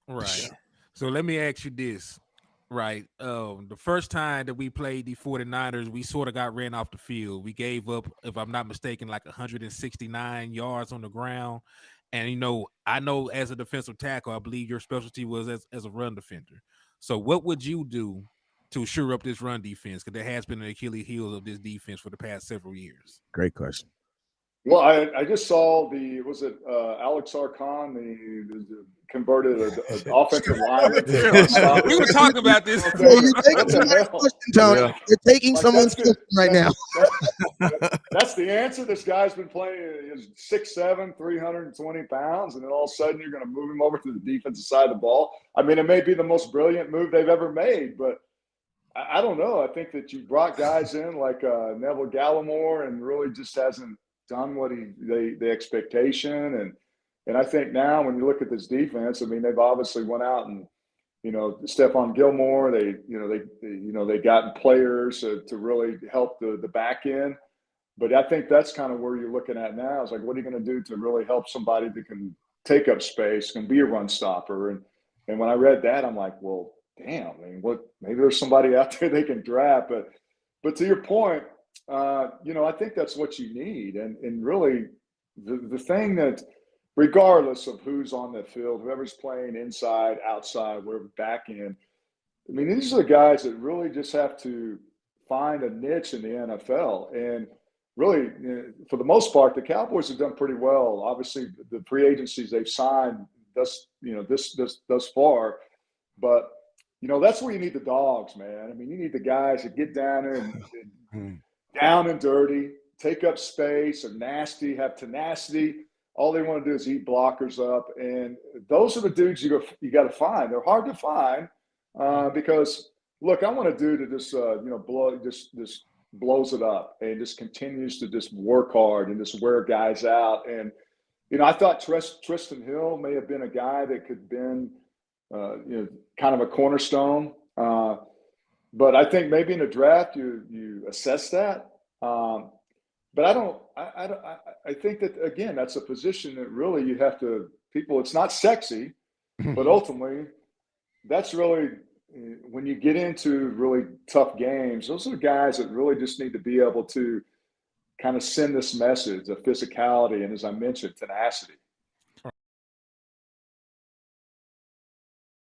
Right. So let me ask you this. Right. The first time that we played the 49ers, we sort of got ran off the field. We gave up, if I'm not mistaken, like 169 yards on the ground. And I know as a defensive tackle, I believe your specialty was as a run defender. So what would you do to shore up this run defense? Because there has been an Achilles heel of this defense for the past several years. Great question. Well, I just saw Alex Arcon, the converted an offensive lineman to a run stopper. We were talking about this. Well, you're taking What the somebody's hell? question, Tony. Yeah. You're taking Like, someone's that's question right now. That's the answer. This guy's been playing is 6'7", 320 pounds, and then all of a sudden you're going to move him over to the defensive side of the ball. I mean, it may be the most brilliant move they've ever made, but I don't know. I think that you brought guys in like Neville Gallimore and really just hasn't done what the expectation. And I think now when you look at this defense, I mean, they've obviously went out and, Stephon Gilmore, they gotten players to really help the back end. But I think that's kind of where you're looking at now. It's like, what are you going to do to really help somebody that can take up space, can be a run stopper? And when I read that, I'm like, well, damn, I mean, maybe there's somebody out there they can draft. But to your point, I think that's what you need. And really the thing that, regardless of who's on the field, whoever's playing inside, outside, wherever back end, I mean, these are the guys that really just have to find a niche in the NFL. And really, for the most part, the Cowboys have done pretty well. Obviously, the free agencies they've signed thus far. But, that's where you need the dogs, man. I mean, you need the guys that get down there and down and dirty, take up space, are nasty, have tenacity. All they want to do is eat blockers up. And those are the dudes you got to find. They're hard to find because, look, I want a dude that just blows it up and just continues to just work hard and just wear guys out. And, I thought Tristan Hill may have been a guy that could have been, kind of a cornerstone. But I think maybe in a draft you assess that. But I think that, again, that's a position that really you have to people. It's not sexy, but ultimately that's really when you get into really tough games, those are the guys that really just need to be able to kind of send this message of physicality and, as I mentioned, tenacity.